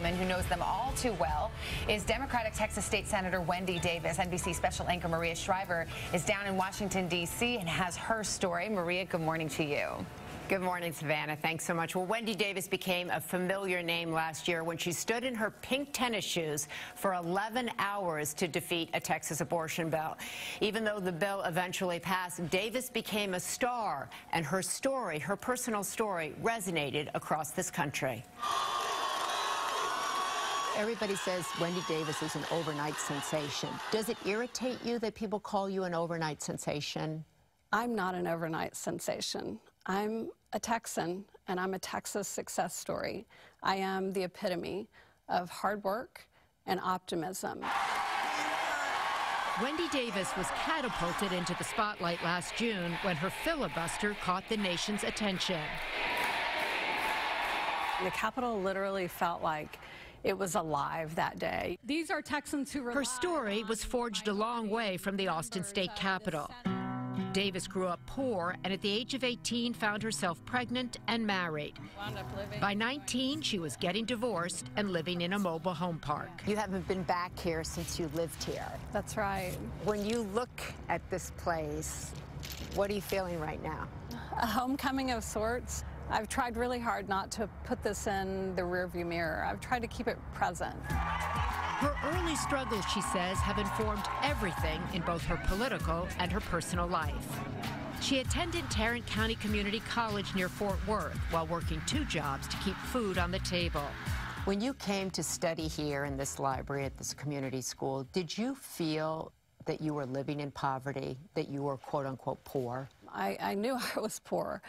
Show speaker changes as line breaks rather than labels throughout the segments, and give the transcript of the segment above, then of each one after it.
woman who knows them all too well is Democratic Texas State Senator Wendy Davis. NBC special anchor Maria Shriver is down in Washington, D.C. and has her story. Maria, good morning to you.
Good morning, Savannah. Thanks so much. Well, Wendy Davis became a familiar name last year when she stood in her pink tennis shoes for 11 hours to defeat a Texas abortion bill. Even though the bill eventually passed, Davis became a star, and her story, her personal story, resonated across this country. Everybody says Wendy Davis is an overnight sensation. Does it irritate you that people call you an overnight sensation?
I'm not an overnight sensation. I'm a Texan, and I'm a Texas success story. I am the epitome of hard work and optimism.
Wendy Davis was catapulted into the spotlight last June when her filibuster caught the nation's attention.
The Capitol literally felt like it was alive that day.
These are Texans who
Her story was forged a long way from the Austin state capitol. Davis grew up poor and at the age of 18 found herself pregnant and married. By 19, she was getting divorced and living in a mobile home park.
You haven't been back here since you lived here.
That's right.
When you look at this place, what are you feeling right now?
A homecoming of sorts. I've tried really hard not to put this in the rearview mirror. I've tried to keep it present.
Her early struggles, she says, have informed everything in both her political and her personal life. She attended Tarrant County Community College near Fort Worth while working 2 jobs to keep food on the table.
When you came to study here in this library at this community school, did you feel that you were living in poverty, that you were quote-unquote poor?
I knew I was poor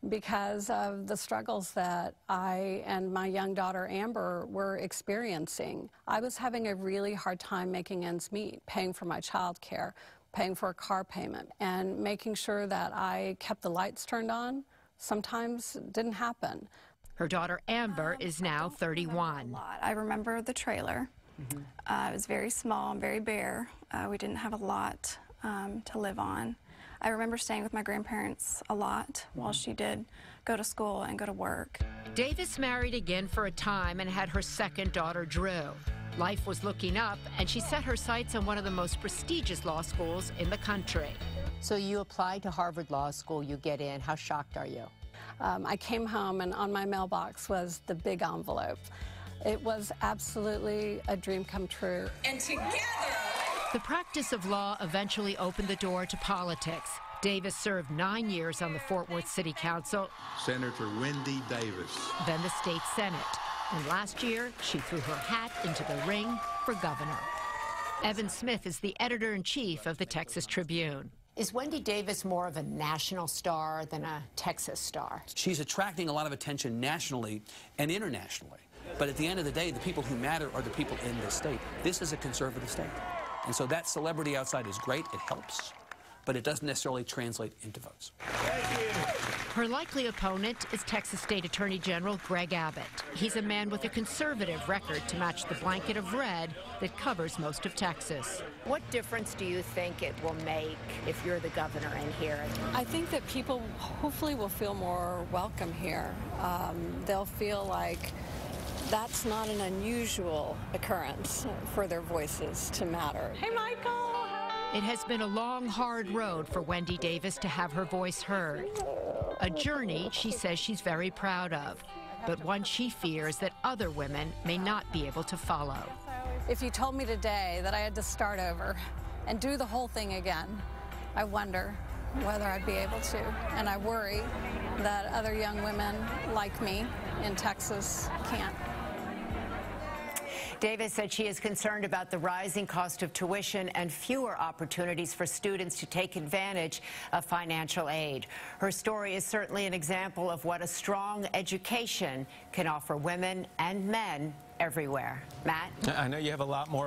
because of the struggles that I and my young daughter Amber were experiencing. I was having a really hard time making ends meet, paying for my child care, paying for a car payment, and making sure that I kept the lights turned on sometimes didn't happen.
Her daughter Amber is now 31.
I remember the trailer. It was very small and very bare. We didn't have a lot to live on. I remember staying with my grandparents a lot while she did go to school and go to work.
Davis married again for a time and had her second daughter, Drew. Life was looking up, and she set her sights on one of the most prestigious law schools in the country.
So you applied to Harvard Law School, you get in. How shocked are you?
I came home, and on my mailbox was the big envelope. It was absolutely a dream come true.
And together...
The practice of law eventually opened the door to politics. Davis served 9 years on the Fort Worth City Council,
Senator Wendy Davis,
then the state Senate. And last year, she threw her hat into the ring for governor. Evan Smith is the editor-in-chief of the Texas Tribune.
Is Wendy Davis more of a national star than a Texas star?
She's attracting a lot of attention nationally and internationally. But at the end of the day, the people who matter are the people in this state. This is a conservative state. And so that celebrity outside is great, it helps, but it doesn't necessarily translate into votes.
Her likely opponent is Texas State Attorney General Greg Abbott. He's a man with a conservative record to match the blanket of red that covers most of Texas.
What difference do you think it will make if you're the governor in here?
I think that people hopefully will feel more welcome here. They'll feel like that's not an unusual occurrence for their voices to matter. Hey, Michael!
It has been a long, hard road for Wendy Davis to have her voice heard. A journey she says she's very proud of, but one she fears that other women may not be able to follow.
If you told me today that I had to start over and do the whole thing again, I wonder whether I'd be able to. And I worry that other young women like me in Texas can't.
Davis said she is concerned about the rising cost of tuition and fewer opportunities for students to take advantage of financial aid. Her story is certainly an example of what a strong education can offer women and men everywhere. Matt?
I know you have a lot more